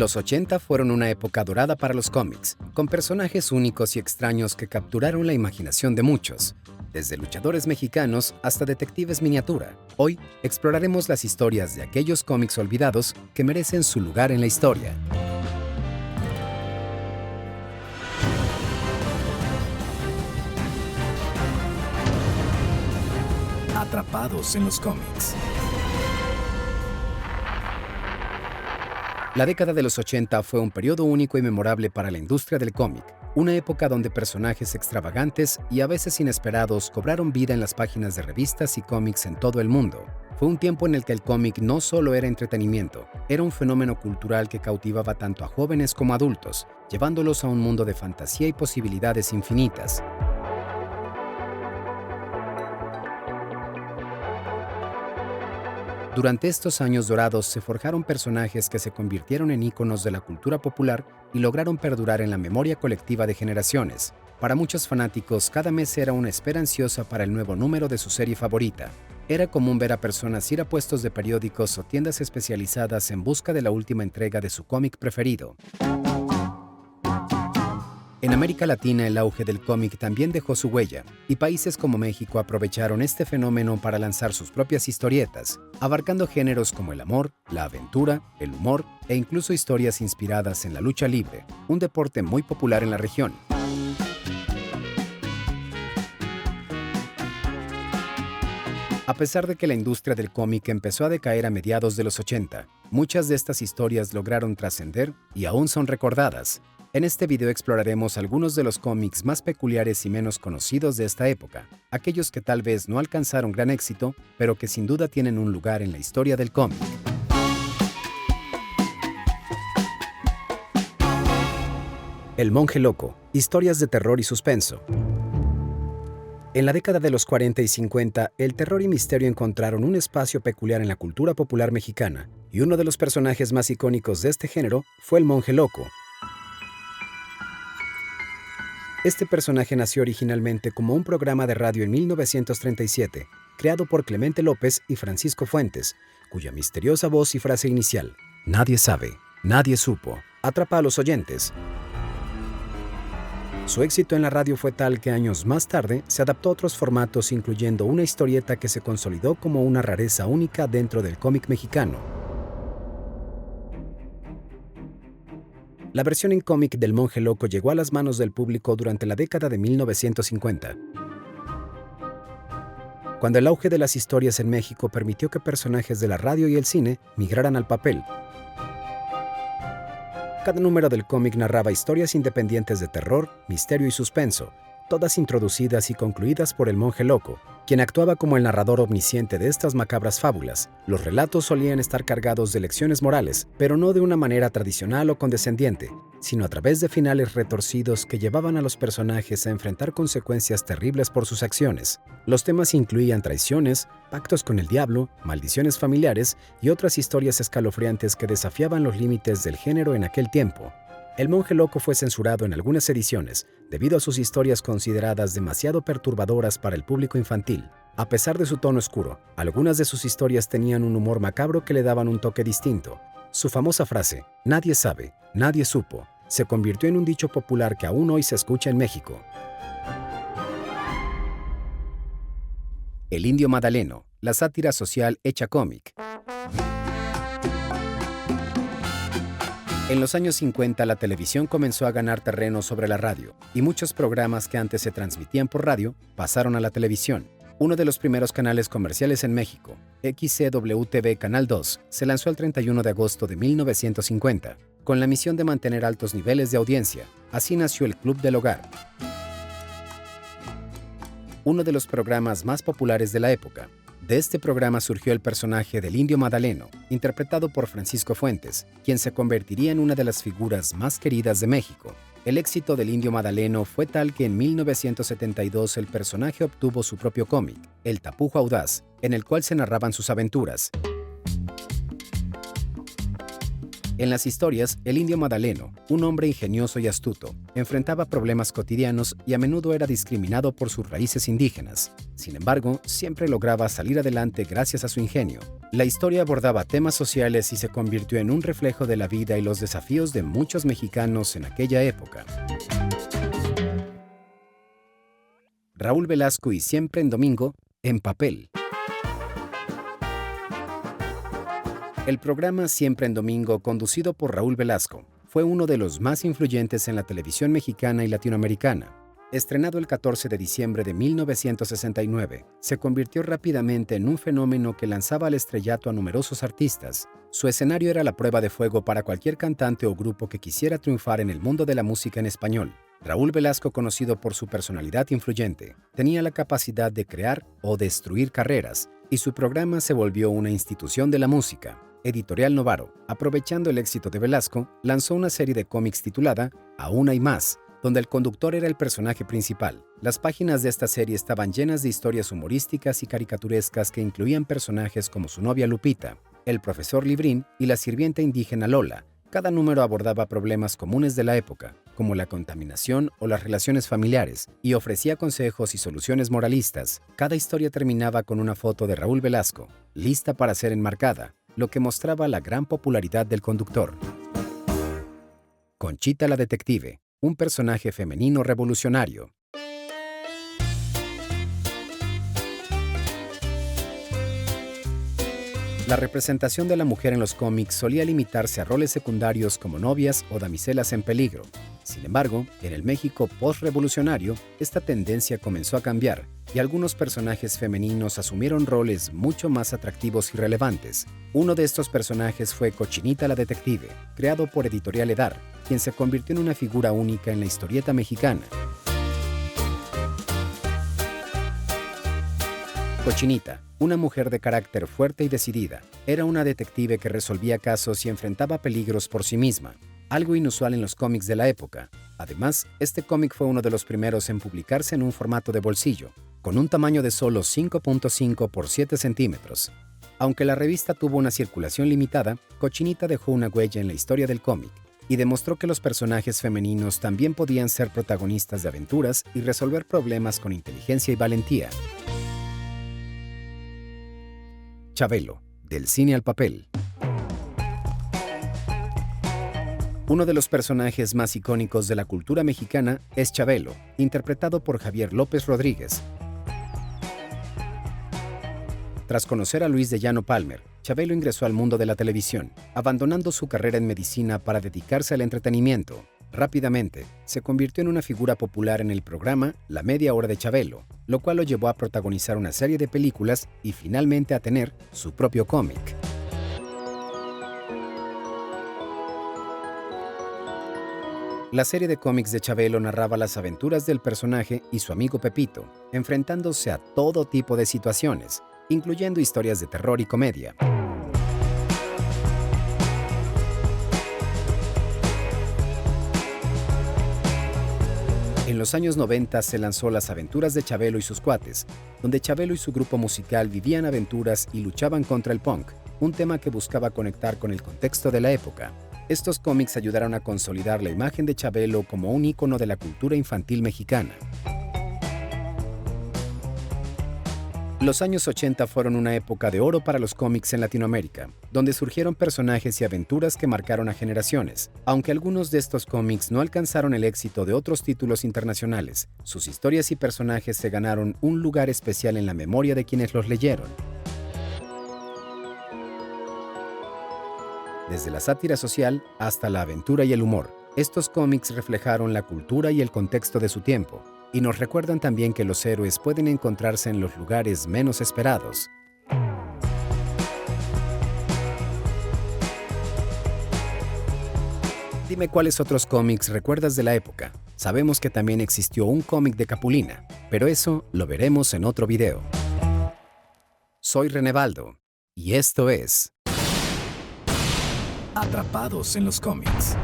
Los 80 fueron una época dorada para los cómics, con personajes únicos y extraños que capturaron la imaginación de muchos, desde luchadores mexicanos hasta detectives miniatura. Hoy exploraremos las historias de aquellos cómics olvidados que merecen su lugar en la historia. Atrapados en los cómics. La década de los 80 fue un periodo único y memorable para la industria del cómic, una época donde personajes extravagantes y a veces inesperados cobraron vida en las páginas de revistas y cómics en todo el mundo. Fue un tiempo en el que el cómic no solo era entretenimiento, era un fenómeno cultural que cautivaba tanto a jóvenes como a adultos, llevándolos a un mundo de fantasía y posibilidades infinitas. Durante estos años dorados se forjaron personajes que se convirtieron en íconos de la cultura popular y lograron perdurar en la memoria colectiva de generaciones. Para muchos fanáticos, cada mes era una espera ansiosa para el nuevo número de su serie favorita. Era común ver a personas ir a puestos de periódicos o tiendas especializadas en busca de la última entrega de su cómic preferido. En América Latina, el auge del cómic también dejó su huella, y países como México aprovecharon este fenómeno para lanzar sus propias historietas, abarcando géneros como el amor, la aventura, el humor e incluso historias inspiradas en la lucha libre, un deporte muy popular en la región. A pesar de que la industria del cómic empezó a decaer a mediados de los 80, muchas de estas historias lograron trascender y aún son recordadas. En este video exploraremos algunos de los cómics más peculiares y menos conocidos de esta época, aquellos que tal vez no alcanzaron gran éxito, pero que sin duda tienen un lugar en la historia del cómic. El Monje Loco, historias de terror y suspenso. En la década de los 40 y 50, el terror y misterio encontraron un espacio peculiar en la cultura popular mexicana, y uno de los personajes más icónicos de este género fue el Monje Loco. Este personaje nació originalmente como un programa de radio en 1937, creado por Clemente López y Francisco Fuentes, cuya misteriosa voz y frase inicial, "Nadie sabe, nadie supo", atrapa a los oyentes. Su éxito en la radio fue tal que años más tarde se adaptó a otros formatos, incluyendo una historieta que se consolidó como una rareza única dentro del cómic mexicano. La versión en cómic del Monje Loco llegó a las manos del público durante la década de 1950, cuando el auge de las historias en México permitió que personajes de la radio y el cine migraran al papel. Cada número del cómic narraba historias independientes de terror, misterio y suspenso, todas introducidas y concluidas por el Monje Loco, quien actuaba como el narrador omnisciente de estas macabras fábulas. Los relatos solían estar cargados de lecciones morales, pero no de una manera tradicional o condescendiente, sino a través de finales retorcidos que llevaban a los personajes a enfrentar consecuencias terribles por sus acciones. Los temas incluían traiciones, pactos con el diablo, maldiciones familiares y otras historias escalofriantes que desafiaban los límites del género en aquel tiempo. El Monje Loco fue censurado en algunas ediciones debido a sus historias consideradas demasiado perturbadoras para el público infantil. A pesar de su tono oscuro, algunas de sus historias tenían un humor macabro que le daban un toque distinto. Su famosa frase, "Nadie sabe, nadie supo", se convirtió en un dicho popular que aún hoy se escucha en México. El Indio Madaleno, la sátira social hecha cómic. En los años 50, la televisión comenzó a ganar terreno sobre la radio, y muchos programas que antes se transmitían por radio pasaron a la televisión. Uno de los primeros canales comerciales en México, XCW-TV Canal 2, se lanzó el 31 de agosto de 1950, con la misión de mantener altos niveles de audiencia. Así nació el Club del Hogar, uno de los programas más populares de la época. De este programa surgió el personaje del Indio Madaleno, interpretado por Francisco Fuentes, quien se convertiría en una de las figuras más queridas de México. El éxito del Indio Madaleno fue tal que en 1972 el personaje obtuvo su propio cómic, El Tapujo Audaz, en el cual se narraban sus aventuras. En las historias, el indio Madaleno, un hombre ingenioso y astuto, enfrentaba problemas cotidianos y a menudo era discriminado por sus raíces indígenas. Sin embargo, siempre lograba salir adelante gracias a su ingenio. La historia abordaba temas sociales y se convirtió en un reflejo de la vida y los desafíos de muchos mexicanos en aquella época. Raúl Velasco y Siempre en Domingo, en papel. El programa Siempre en Domingo, conducido por Raúl Velasco, fue uno de los más influyentes en la televisión mexicana y latinoamericana. Estrenado el 14 de diciembre de 1969, se convirtió rápidamente en un fenómeno que lanzaba al estrellato a numerosos artistas. Su escenario era la prueba de fuego para cualquier cantante o grupo que quisiera triunfar en el mundo de la música en español. Raúl Velasco, conocido por su personalidad influyente, tenía la capacidad de crear o destruir carreras, y su programa se volvió una institución de la música. Editorial Novaro, aprovechando el éxito de Velasco, lanzó una serie de cómics titulada Aún hay más, donde el conductor era el personaje principal. Las páginas de esta serie estaban llenas de historias humorísticas y caricaturescas que incluían personajes como su novia Lupita, el profesor Librín y la sirvienta indígena Lola. Cada número abordaba problemas comunes de la época, como la contaminación o las relaciones familiares, y ofrecía consejos y soluciones moralistas. Cada historia terminaba con una foto de Raúl Velasco, lista para ser enmarcada, lo que mostraba la gran popularidad del conductor. Conchita la detective, un personaje femenino revolucionario. La representación de la mujer en los cómics solía limitarse a roles secundarios como novias o damiselas en peligro. Sin embargo, en el México post-revolucionario, esta tendencia comenzó a cambiar y algunos personajes femeninos asumieron roles mucho más atractivos y relevantes. Uno de estos personajes fue Cochinita la detective, creado por Editorial Edar, quien se convirtió en una figura única en la historieta mexicana. Cochinita, una mujer de carácter fuerte y decidida, era una detective que resolvía casos y enfrentaba peligros por sí misma, algo inusual en los cómics de la época. Además, este cómic fue uno de los primeros en publicarse en un formato de bolsillo, con un tamaño de solo 5.5 por 7 centímetros. Aunque la revista tuvo una circulación limitada, Cochinita dejó una huella en la historia del cómic y demostró que los personajes femeninos también podían ser protagonistas de aventuras y resolver problemas con inteligencia y valentía. Chabelo, del cine al papel. Uno de los personajes más icónicos de la cultura mexicana es Chabelo, interpretado por Javier López Rodríguez. Tras conocer a Luis de Llano Palmer, Chabelo ingresó al mundo de la televisión, abandonando su carrera en medicina para dedicarse al entretenimiento. Rápidamente, se convirtió en una figura popular en el programa La Media Hora de Chabelo, lo cual lo llevó a protagonizar una serie de películas y finalmente a tener su propio cómic. La serie de cómics de Chabelo narraba las aventuras del personaje y su amigo Pepito, enfrentándose a todo tipo de situaciones, incluyendo historias de terror y comedia. En los años 90 se lanzó Las Aventuras de Chabelo y sus cuates, donde Chabelo y su grupo musical vivían aventuras y luchaban contra el punk, un tema que buscaba conectar con el contexto de la época. Estos cómics ayudaron a consolidar la imagen de Chabelo como un ícono de la cultura infantil mexicana. Los años 80 fueron una época de oro para los cómics en Latinoamérica, donde surgieron personajes y aventuras que marcaron a generaciones. Aunque algunos de estos cómics no alcanzaron el éxito de otros títulos internacionales, sus historias y personajes se ganaron un lugar especial en la memoria de quienes los leyeron. Desde la sátira social hasta la aventura y el humor, estos cómics reflejaron la cultura y el contexto de su tiempo, y nos recuerdan también que los héroes pueden encontrarse en los lugares menos esperados. Dime cuáles otros cómics recuerdas de la época. Sabemos que también existió un cómic de Capulina, pero eso lo veremos en otro video. Soy René Baldo, y esto es Atrapados en los cómics.